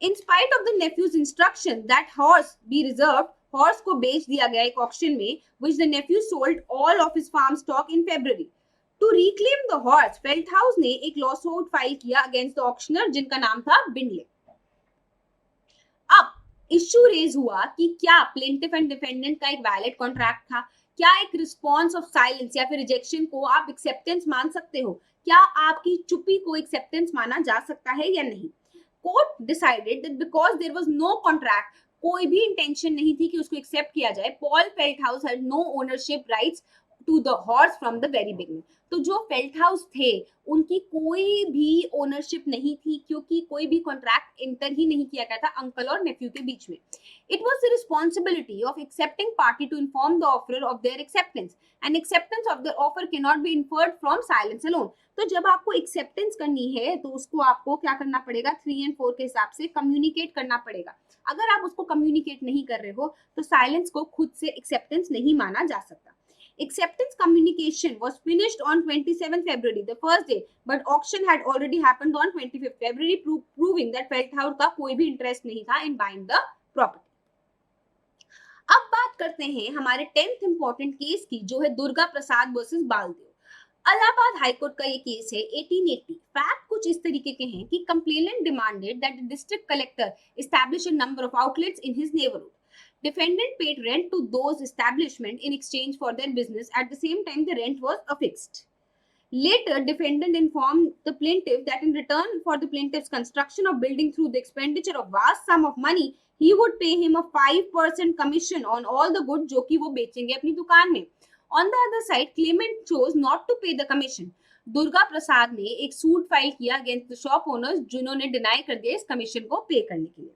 In spite of the nephew's instruction that horse be reserved, horse को बेच दिया गया एक ऑक्शन में, which the nephew sold all of his farm stock in February। To reclaim the horse, felt house ने एक लॉसूट फाइल किया against the auctioneer जिनका नाम था बिनले। अब इश्यू रेज हुआ कि क्या प्लेंटिफ एंड डिफेंडेंट का एक वैलिड कॉन्ट्रैक्ट था, क्या एक रिस्पॉन्स ऑफ साइलेंस या फिर रिजेक्शन को आप एक्सेप्टेंस मान सकते हो, क्या आपकी चुप्पी को एक्सेप्टेंस माना जा सकता है या नहीं। Court decided that because there was no contract, कोई भी इंटेंशन नहीं थी कि उसको एक्सेप्ट किया जाए, Paul Felthouse had no ownership rights to the horse from the very beginning. तो जो फेल्ट हाउस थे उनकी कोई भी ओनरशिप नहीं थी, क्योंकि कोई भी कॉन्ट्रैक्ट इंटर ही नहीं किया गया था अंकल और नेफ्यू के बीच में। It was the responsibility of accepting party to inform the offerer of their acceptance, and acceptance of the offer cannot be inferred from silence alone। तो जब आपको एक्सेप्टेंस करनी है तो उसको आपको क्या करना पड़ेगा, 3 और 4 के हिसाब से कम्युनिकेट करना पड़ेगा। अगर आप उसको कम्युनिकेट नहीं कर रहे हो तो साइलेंस को खुद से एक्सेप्टेंस नहीं माना जा सकता। Acceptance communication was finished on 27 February, the first day, but auction had already happened on 25 February, proving that Feldhaus का कोई भी इंटरेस्ट नहीं था in buying the property। अब बात करते हैं हमारे 10th इंपॉर्टेंट केस की, जो है दुर्गा प्रसाद वर्सेस बालदेव। इलाहाबाद हाईकोर्ट का ये केस है 1880। फैक्ट कुछ इस तरीके के हैं कि complainant demanded that the district collector establish a number of outlets in his neighbourhood. Defendant paid rent to those establishments in exchange for their business. At the same time, the rent was affixed. Later, defendant informed the plaintiff that in return for the plaintiff's construction of building through the expenditure of vast sum of money, he would pay him a 5% commission on all the goods जो कि वो बेचेंगे अपनी दुकान में। On the other side, claimant chose not to pay the commission. Durga Prasad ने एक suit file किया अगेंस्ट द शॉप ओनर्स, जिन्होंने डिनाई कर दिया इस कमीशन को पे करने के लिए।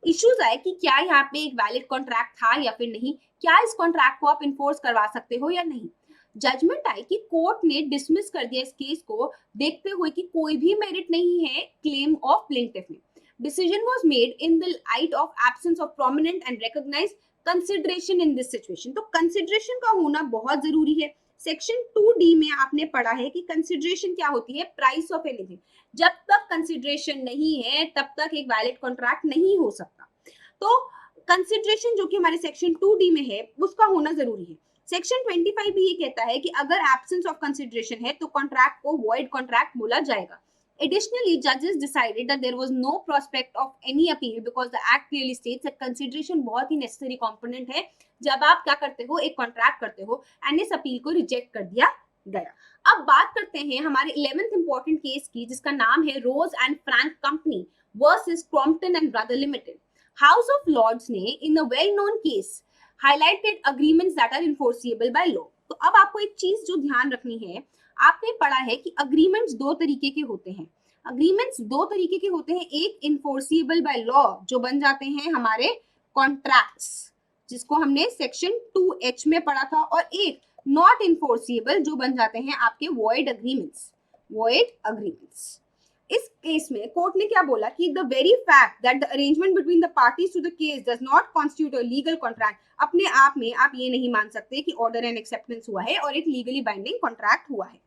इश्यूज आए कि क्या यहाँ पे एक वैलिड कॉन्ट्रैक्ट था या फिर नहीं, क्या इस कॉन्ट्रैक्ट को आप इन्फोर्स करवा सकते हो या नहीं। जजमेंट आई कि कोर्ट ने डिसमिस कर दिया इस केस को, देखते हुए कि कोई भी मेरिट नहीं है क्लेम ऑफ प्लेंटिफ में। Decision was made in the light of absence of prominent and recognised consideration in this situation. तो कंसिडरेशन का होना बहुत जरूरी है। सेक्शन 2D में आपने पढ़ा है कि कंसिडरेशन क्या होती है, प्राइस ऑफ एनीथिंग। जब तक कंसिडरेशन नहीं है तब तक एक वैलिड कॉन्ट्रैक्ट नहीं हो सकता। तो कंसिडरेशन जो कि हमारे सेक्शन 2D में है उसका होना जरूरी है। सेक्शन 25 भी ये कहता है कि अगर एब्सेंस ऑफ कंसिडरेशन है तो कॉन्ट्रैक्ट को वॉइड कॉन्ट्रैक्ट बोला जाएगा। Additionally, judges decided that there was no prospect of any appeal because the act clearly states that consideration बहुत ही necessary component है जब आप क्या करते हो, एक कॉन्ट्रैक्ट करते हो, एंड इस अपील को रिजेक्ट कर दिया गया। अब बात करते हैं हमारे 11th इंपॉर्टेंट केस की, जिसका नाम है Rose and Frank Company versus Crompton and Brother Limited. House of Lords ने in a well known case highlighted agreements that are enforceable by law. तो अब आपको एक चीज जो ध्यान रखनी है, आपने पढ़ा है कि अग्रीमेंट्स दो तरीके के होते हैं। अग्रीमेंट्स दो तरीके के होते हैं, एक इन्फोर्सिएबल बाय लॉ जो बन जाते हैं हमारे कॉन्ट्रैक्ट्स, जिसको हमने सेक्शन 2H में पढ़ा था, और एक नॉट इन्फोर्सिएबल जो बन जाते हैं आपके वॉइड अग्रीमेंट्स। वॉइड अग्रीमेंट्स, इस केस में कोर्ट ने क्या बोला कि the very fact that the arrangement between the parties to the case does not constitute a legal contract, अपने आप में आप ये नहीं मान सकते कि ऑर्डर एंड एक्सेप्टेंस हुआ है और एक लीगली बाइंडिंग कॉन्ट्रैक्ट हुआ है।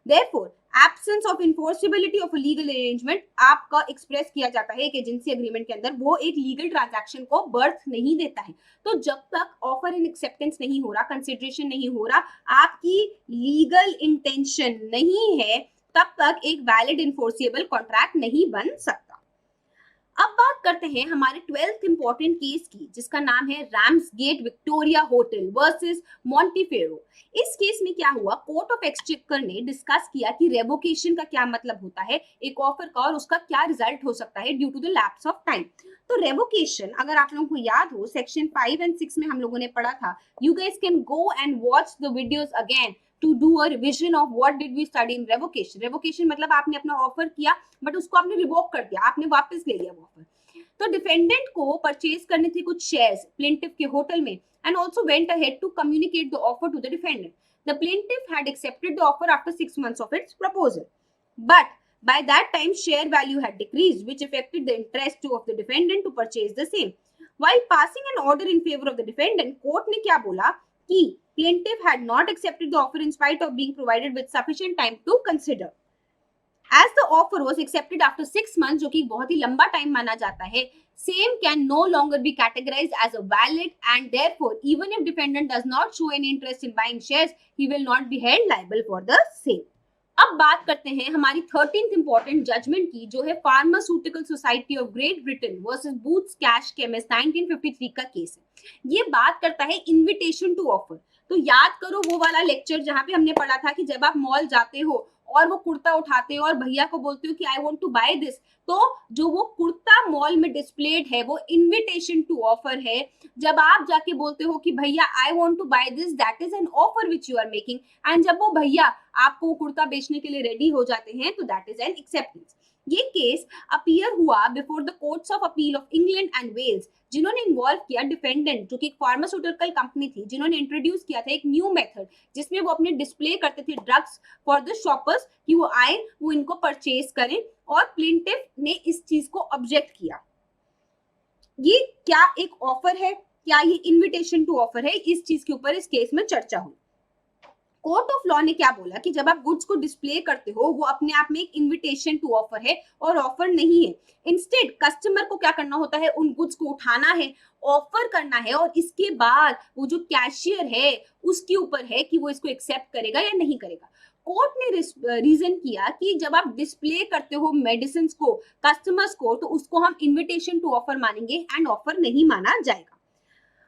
Therefore, absence of enforceability of a legal arrangement आपका एक्सप्रेस किया जाता है एक एजेंसी एग्रीमेंट के अंदर, वो एक लीगल ट्रांजैक्शन को बर्थ नहीं देता है। तो जब तक ऑफर एंड एक्सेप्टेंस नहीं हो रहा, कंसिडरेशन नहीं हो रहा, आपकी लीगल इंटेंशन नहीं है, तब तक एक वैलिड इन्फोर्सिएबल कॉन्ट्रैक्ट नहीं बन सकता। अब बात करते हैं हमारे 12th इंपॉर्टेंट केस की, जिसका नाम है रैम्सगेट विक्टोरिया होटल वर्सेस मॉन्टीफेरो। इस केस में क्या हुआ, कोर्ट ऑफ एक्सचेकर ने डिस्कस किया कि रेवोकेशन का क्या मतलब होता है एक ऑफर का, और उसका क्या रिजल्ट हो सकता है due to the lapse of time. तो रेवोकेशन, अगर आप लोगों को याद हो, सेक्शन 5 एंड 6 में हम लोगों ने पढ़ा था। You guys can go and watch the videos again to do a revision of what did we study in revocation. Revocation मतलब आपने अपना ऑफर किया बट उसको आपने रिवोक कर दिया, आपने वापस ले लिया वो ऑफर। तो डिफेंडेंट को परचेज करने थे कुछ शेयर्स प्लेंटिफ के होटल में, and also went ahead to communicate the offer to the defendant. The plaintiff had accepted the offer after 6 months of its proposal, but by that time share value had decreased, which affected the interest of the defendant to purchase the same. While passing an order in favor of the defendant, court ने क्या बोला कि plaintiff had not accepted the offer in spite of being provided with sufficient time to consider. As the offer was accepted after 6 months, जो कि बहुत ही लंबा time माना जाता है, same can no longer be categorized as a valid, and therefore even if defendant does not show any interest in buying shares, he will not be held liable for the same. अब बात करते हैं हमारी 13th important judgement की, जो है pharmaceutical Society of Great Britain versus Boots Cash Chemist 1953 का case है। ये बात करता है इनविटेशन टू ऑफर। तो याद करो वो वाला लेक्चर जहां पे हमने पढ़ा था कि जब आप मॉल जाते हो और वो कुर्ता उठाते हो और भैया को बोलते हो कि I want to buy this, तो जो वो कुर्ता मॉल में डिस्प्लेड है वो इनविटेशन टू ऑफर है। जब आप जाके बोलते हो कि भैया I want to buy this, that is an offer which you are making, and जब वो भैया आपको वो कुर्ता बेचने के लिए रेडी हो जाते हैं तो दैट इज एन एक्सेप्टेंस। ये केस अपीयर हुआ before the courts of appeal of England and Wales, जिन्होंने इन्वॉल्व किया डिफेंडेंट, जो कि एक फार्मास्यूटिकल कंपनी थी, जिन्होंने इंट्रोड्यूस किया था एक न्यू मेथड जिसमें वो अपने डिस्प्ले करते थे ड्रग्स फॉर द शॉपर्स कि वो आए, वो इनको परचेज करें, और प्लेंटिफ ने इस चीज को ऑब्जेक्ट किया। ये क्या एक ऑफर है, क्या ये इन्विटेशन टू ऑफर है, इस चीज के ऊपर इस केस में चर्चा हुई। कोर्ट ऑफ लॉ ने क्या बोला कि जब आप गुड्स को डिस्प्ले करते हो वो अपने आप में एक इनविटेशन टू ऑफर है और ऑफर नहीं है। इंस्टेड कस्टमर को क्या करना होता है, उन गुड्स को उठाना है, ऑफर करना है, और इसके बाद वो जो कैशियर है उसके ऊपर है कि वो इसको एक्सेप्ट करेगा या नहीं करेगा। कोर्ट ने रीजन किया कि जब आप डिस्प्ले करते हो मेडिसिन को कस्टमर्स को, तो उसको हम इन्विटेशन टू ऑफर मानेंगे एंड ऑफर नहीं माना जाएगा।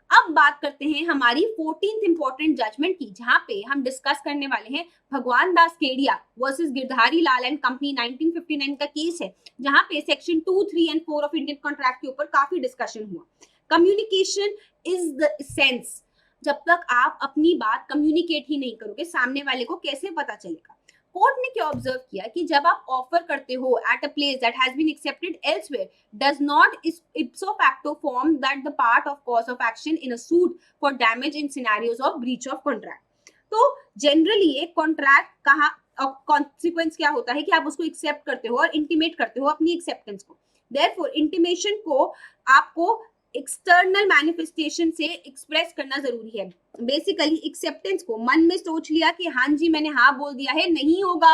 अब बात करते हैं हमारी 14th इंपॉर्टेंट जजमेंट की, जहां पे हम डिस्कस करने वाले हैं Bhagwan Das Kedia versus Girdhari Lal and company 1959 का केस है, जहां पे section 2, 3 and 4 of Indian contract के ऊपर काफी डिस्कशन हुआ। Communication is the sense. जब तक आप अपनी बात कम्युनिकेट ही नहीं करोगे, सामने वाले को कैसे पता चलेगा। कोर्ट ने क्या ऑब्जर्व किया कि जब आप ऑफर करते हो at a place that has been accepted elsewhere, does not ipso facto form that the part of cause of action in a suit for damage in scenarios of breach of contract. तो generally एक contract कहा consequence क्या होता है कि आप उसको accept करते हो और इंटीमेट करते हो अपनी एक्सेप्टेंस को। देयरफॉर इंटीमेशन को आपको एक्सटर्नल मैनिफेस्टेशन से एक्सप्रेस करना जरूरी है। बेसिकली एक्सेप्टेंस को मन में सोच लिया कि हाँ जी मैंने हाँ बोल दिया है नहीं होगा,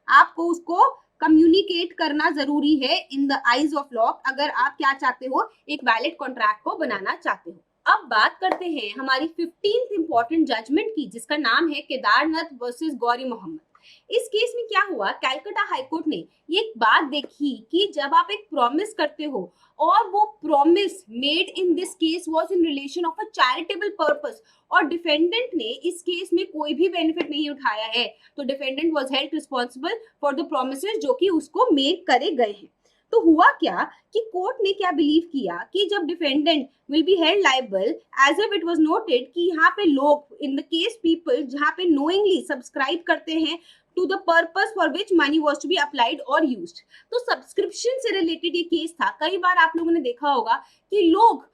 आपको उसको कम्युनिकेट करना जरूरी है in the eyes of law, अगर आप क्या चाहते हो, एक वैलिड कॉन्ट्रैक्ट को बनाना चाहते हो। अब बात करते हैं हमारी 15th इंपॉर्टेंट जजमेंट की, जिसका नाम है केदारनाथ वर्सेस गौरी मोहम्मद। इस केस में क्या हुआ, कैलकाटा हाईकोर्ट ने ये एक बात देखी कि जब आप एक प्रॉमिस करते हो और वो promise made in this case was in relation of a charitable purpose और डिफेंडेंट ने इस केस में कोई भी बेनिफिट नहीं उठाया है, तो defendant was held responsible for the promises जो कि उसको मेक करे गए हैं। तो हुआ क्या कि कोर्ट ने क्या बिलीव किया कि जब defendant will be held liable as if it was noted कि यहाँ पे लोग इन द केस पीपल जहाँ पे नोइंगली सब्सक्राइब करते हैं to the purpose for which money was to be applied और यूज्ड। तो सब्सक्रिप्शन से रिलेटेड ये केस था। कई बार आप लोगों ने देखा होगा कि लोग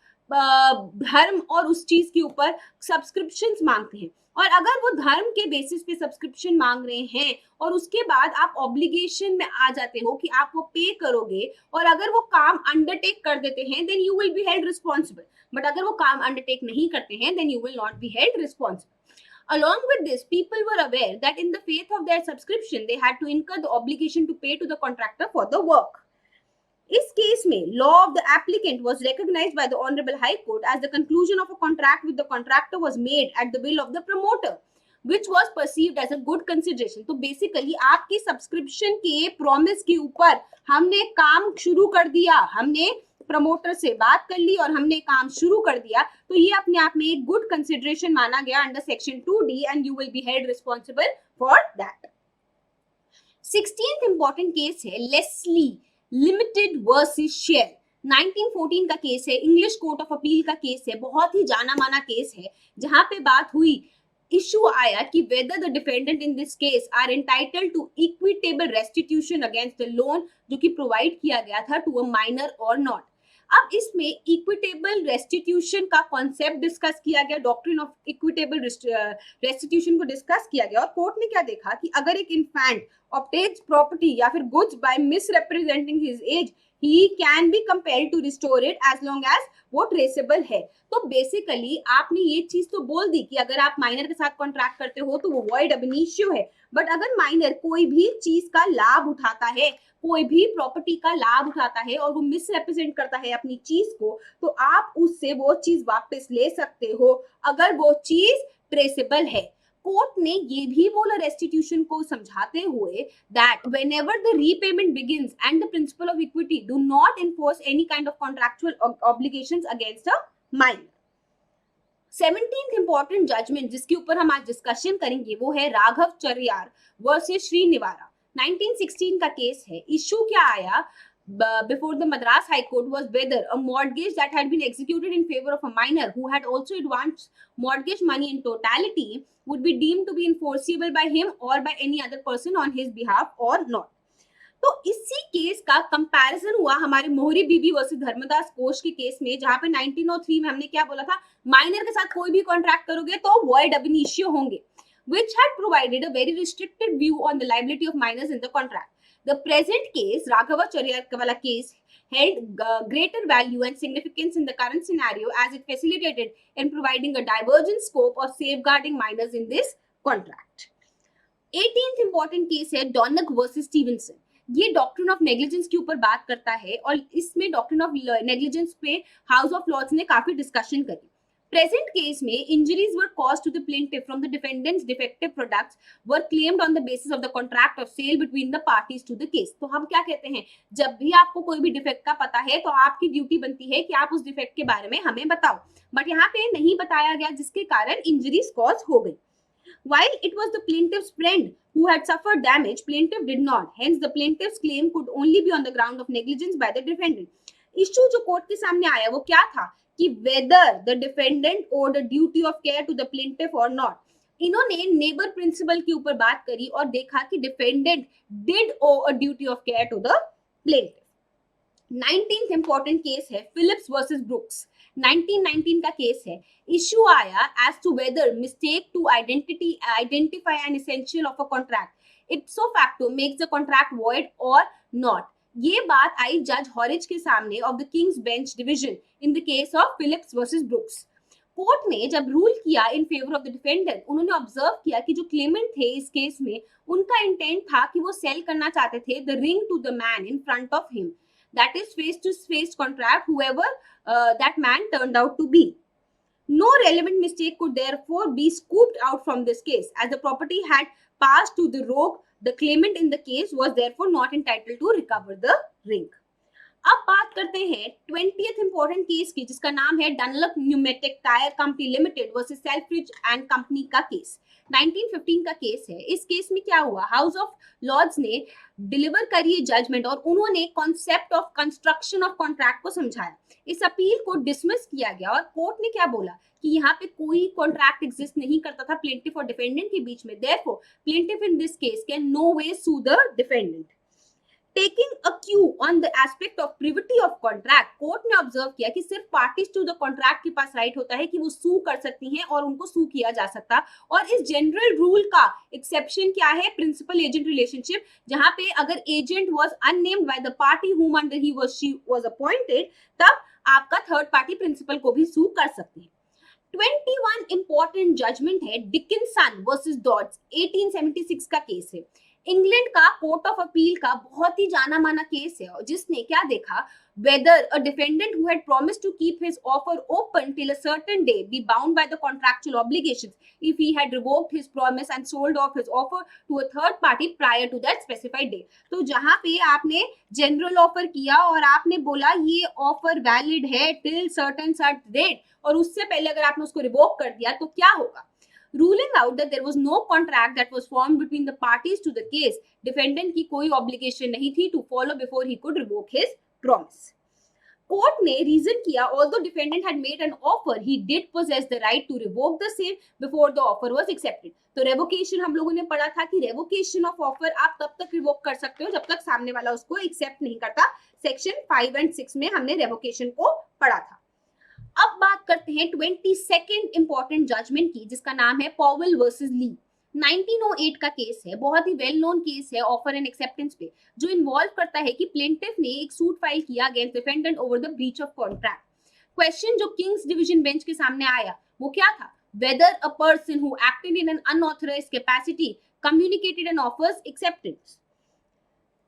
धर्म और उस चीज के ऊपर सब्सक्रिप्शन मांगते हैं, और अगर वो धर्म के बेसिस पे सब्सक्रिप्शन मांग रहे हैं और उसके बाद आप ऑब्लिगेशन में आ जाते हो कि आप वो पे करोगे, और अगर वो काम अंडरटेक कर देते हैं then you will be held responsible, but अगर वो काम अंडरटेक नहीं करते हैं then you will not be held responsible. Along with this, people were aware that in the faith of their subscription, they had to incur the obligation to pay to the contractor for the work. इस case में law of the applicant was recognized by the Honorable High Court as the conclusion of a contract with the contractor was made at the will of the promoter, which was perceived as a good consideration. तो basically आपकी subscription के promise के ऊपर हमने काम शुरू कर दिया, हमने प्रमोटर से बात कर ली और हमने काम शुरू कर दिया, तो ये अपने आप में एक गुड कंसिडरेशन माना गया under section 2D and you will be held responsible for that. 16th important case है लेस्ली लिमिटेड वर्सेस शेल। 1914 का केस है, इंग्लिश कोर्ट ऑफ अपील का केस है, बहुत ही जाना माना केस है, जहां पे बात हुई, इशू आया कि whether the defendant in this case are entitled to equitable restitution against the loan जो कि प्रोवाइड किया गया था टू अ माइनर और नॉट। अब इसमें इक्विटेबल रेस्टिट्यूशन का कॉन्सेप्ट डिस्कस किया गया, डॉक्ट्रिन ऑफ इक्विटेबल रेस्टिट्यूशन को डिस्कस किया गया, और कोर्ट ने क्या देखा कि अगर एक इन्फेंट ऑब्टेन्स प्रॉपर्टी या फिर goods by misrepresenting his age, he can be compelled to restore it as long as वो ट्रेसेबल है। तो बेसिकली आपने ये चीज तो बोल दी कि अगर आप माइनर के साथ कॉन्ट्रैक्ट करते हो तो वो वॉइड अब इनिशियो है, बट अगर माइनर कोई भी चीज का लाभ उठाता है, कोई भी प्रॉपर्टी का लाभ उठाता है और वो मिसरिप्रेजेंट करता है अपनी चीज को, तो आप उससे वो चीज वापस ले सकते हो अगर वो चीज ट्रेसेबल है। कोर्ट ने ये भी बोला रेस्टिट्यूशन को समझाते हुए that whenever the repayment begins and the principle of equity do not enforce any kind of contractual obligations against a minor। 17th important judgment जिसके ऊपर हम आज डिस्कशन करेंगे वो है राघव चरियार वर्सेस श्रीनिवारा। 1916 का केस है। इशू क्या आया before the Madras High Court was whether a mortgage that had been executed in favor of a minor who had also advanced mortgage money in totality would be deemed to be enforceable by him or by any other person on his behalf or not। तो इसी case का comparison हुआ हमारे मोहरी Bibee versus Dharmdas कोश के case में, जहां पे 1903 में हमने क्या बोला था, माइनर के साथ कोई भी कॉन्ट्रैक्ट करोगे तो वॉइड अब इनिशियो होंगे, which had provided a very restricted view on the liability of minors in the contract। The present case, Raghavacharya wala case, held greater value and significance in the current scenario as it facilitated in providing a divergent scope of safeguarding minors in this contract। 18th important case है डॉनक versus Stevenson. ये doctrine of negligence के ऊपर बात करता है और इसमें doctrine of negligence पे हाउस ऑफ लॉर्ड्स ने काफी डिस्कशन करी। Present case में injuries were caused to the plaintiff from the defendant's defective products were claimed on the basis of the contract of sale between the parties to the case। तो हम क्या कहते हैं, जब भी आपको कोई भी डिफेक्ट का पता है तो आपकी ड्यूटी बनती है कि आप उस डिफेक्ट के बारे में हमें बताओ, बट यहाँ पे नहीं बताया गया जिसके कारण इंजरीज कॉज हो गई। While it was the plaintiff's friend who had suffered damage, plaintiff did not, hence the plaintiff's claim could only be on the ground of negligence by the defendant। Issue जो court के सामने आया वो क्या था कि whether the defendant owed a duty of care to the plaintiff or not। इन्होंने neighbour principle के ऊपर बात करी और देखा कि defendant did owe a duty of care to the plaintiff. 19th important case है फिलिप्स वर्सेस ब्रुक्स। 1919 का केस है। इशू आया as to whether mistake to identify an essential of a contract ipso facto makes the contract void और not. ये बात आई जज Horridge के सामने of the King's bench division in the case of Phillips versus Brooks. Court ने जब rule किया in favour of the defendant, उन्होंने ऑब्जर्व किया कि जो क्लेमेंट थे इस केस में उनका इंटेंट था कि वो सेल करना चाहते थे the ring to the man in front of him, that is face to face contract however that man turned out to be। No relevant mistake could therefore be scooped out from this case as the property had passed to the rogue, the claimant in the case was therefore not entitled to recover the ring. अब बात करते हैं 20th important case की, जिसका नाम है Dunlop Pneumatic Tyre Company Limited versus Selfridge and Company का case. 1915 का केस है। इस केस में क्या हुआ, हाउस ऑफ लॉर्ड्स ने डिलीवर करी है जजमेंट और उन्होंने concept of construction of contract को समझाया। इस अपील को डिसमिस किया गया और कोर्ट ने क्या बोला कि यहाँ पे कोई कॉन्ट्रैक्ट एग्जिस्ट नहीं करता था प्लेंटिफ और डिफेंडेंट के बीच में, therefore plaintiff in this case can no way sue the defendant. Taking a cue on the aspect of privity of contract, court ने ऑब्जर्व किया कि सिर्फ पार्टीज टू द कॉन्ट्रैक्ट के पास राइट होता है कि वो सू कर सकती हैं और उनको सू किया जा सकता। और इस जनरल रूल का एक्सेप्शन क्या है, प्रिंसिपल एजेंट रिलेशनशिप, जहां पे अगर agent was unnamed by the party whom under he was she was appointed, तब आपका थर्ड पार्टी प्रिंसिपल को भी सू कर सकती है। 21 इंपॉर्टेंट जजमेंट है डिकिंसन वर्सेस डॉड्स, 1876 का केस है। इंग्लैंड का कोर्ट ऑफ अपील का बहुत ही जाना माना केस है, जिसने क्या देखा, whether a defendant who had promised to keep his offer open till a certain day be bound by the contractual obligations if he had revoked his promise and sold off his offer to a third party prior to that specified day। तो जहां पे आपने general offer किया और आपने बोला ये offer valid है टिल सर्टेन डेट और उससे पहले अगर आपने उसको रिवोक कर दिया तो क्या होगा, ruling out that there was no contract that was formed between the parties to the case, defendant की कोई obligation नहीं थी to follow before he could revoke his promise। Court ने रीजन किया, although defendant had made an offer, he did possess the right to revoke the same before the offer was accepted। तो revocation हम लोगों ने पढ़ा था कि revocation of offer आप तब तक रिवोक कर सकते हो जब तक सामने वाला उसको एक्सेप्ट नहीं करता। सेक्शन 5 और 6 में हमने रेवोकेशन को पढ़ा था। अब बात करते हैं 22nd इंपॉर्टेंट जजमेंट की, जिसका नाम है पॉवेल वर्सेस ली। 1908 का केस है, बहुत ही वेल नोन केस है ऑफर एंड एक्सेप्टेंस पे, जो इन्वॉल्व करता है कि प्लेंटिफ ने एक सूट फाइल किया against defendant over the breach of contract. Question जो किंग्स डिवीजन बेंच के सामने आया वो क्या था, whether a person who acted in an unauthorised capacity communicated an offers acceptance.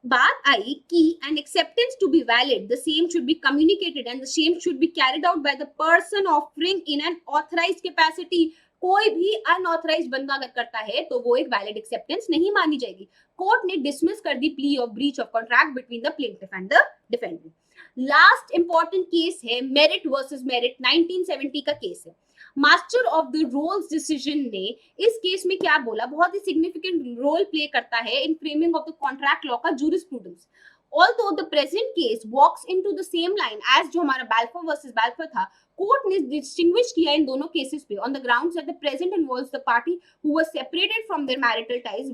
बात आई कि an acceptance to be valid, the same should be communicated and the same should be carried out by the person offering in an authorized capacity। कोई भी unauthorised बंदा अगर करता है तो वो एक वैलिड एक्सेप्टेंस नहीं मानी जाएगी। कोर्ट ने डिसमिस कर दी plea of breach of contract between the plaintiff and the defendant. Last important case है मेरिट वर्सेस मेरिट, 1970 का केस है। Master of the Rolls decision ने इस केस में क्या बोला, बहुत ही सिग्निफिकेंट रोल प्ले करता है in framing of the contract law का jurisprudence. Although the present case walks into the same line as जो हमारा Balfour versus Balfour था, कोर्ट ने डिस्टिंग्विश किया इन दोनों केसेस पे on the grounds that the present involves the party who was separated from their marital ties,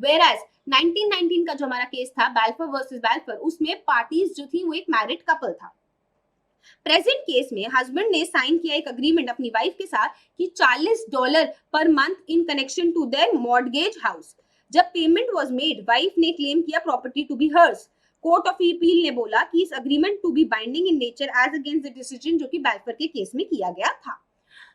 whereas 1919 का जो हमारा केस था Balfour versus Balfour, उसमें पार्टीज जो थी वो एक मैरिड कपल था। प्रेजेंट केस में हस्बैंड ने साइन किया एक अग्रीमेंट अपनी वाइफ के साथ कि $40 पर month in connection to their mortgage house. जब पेमेंट वाज मेड, वाइफ ने क्लेम किया property to be hers. Court of appeal ने बोला कि इस agreement to be binding in nature as against the decision जो कि बैल्फोर के केस में किया गया था।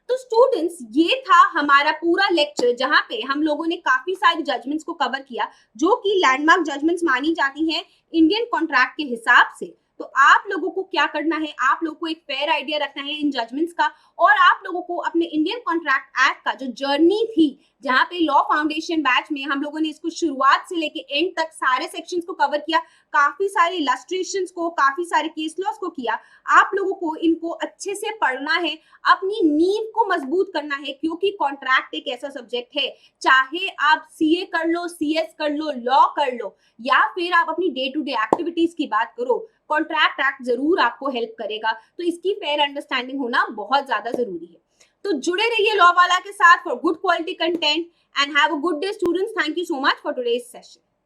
तो स्टूडेंट्स, ये था हमारा पूरा लेक्चर जहां पे हम लोगों ने काफी सारी जजमेंट्स को कवर किया जो कि लैंडमार्क जजमेंट्स मानी जाती हैं इंडियन कॉन्ट्रैक्ट के हिसाब से। तो आप लोगों को क्या करना है, आप लोगों को एक फेयर आइडिया रखना है इन जजमेंट्स का, और आप लोगों को अपने इंडियन कॉन्ट्रैक्ट एक्ट का जो जर्नी थी, जहां पे लॉ फाउंडेशन बैच में हम लोगों ने इसको शुरुआत से लेके एंड तक सारे सेक्शंस को कवर किया, काफी सारे इलस्ट्रेशंस को, काफी सारे केस लॉस को किया। आप लोगों को इनको अच्छे से पढ़ना है, अपनी नींव को मजबूत करना है, क्योंकि कॉन्ट्रैक्ट एक ऐसा सब्जेक्ट है, चाहे आप सीए कर लो, सीएस कर लो, लॉ कर लो, या फिर आप अपनी डे टू डे एक्टिविटीज की बात करो, कॉन्ट्रैक्ट एक्ट जरूर आपको हेल्प करेगा। तो इसकी फेयर अंडरस्टैंडिंग होना बहुत ज्यादा जरूरी है। तो जुड़े रहिए लॉ वाला के साथ for good quality content and have a good day students. Thank you so much for today's session.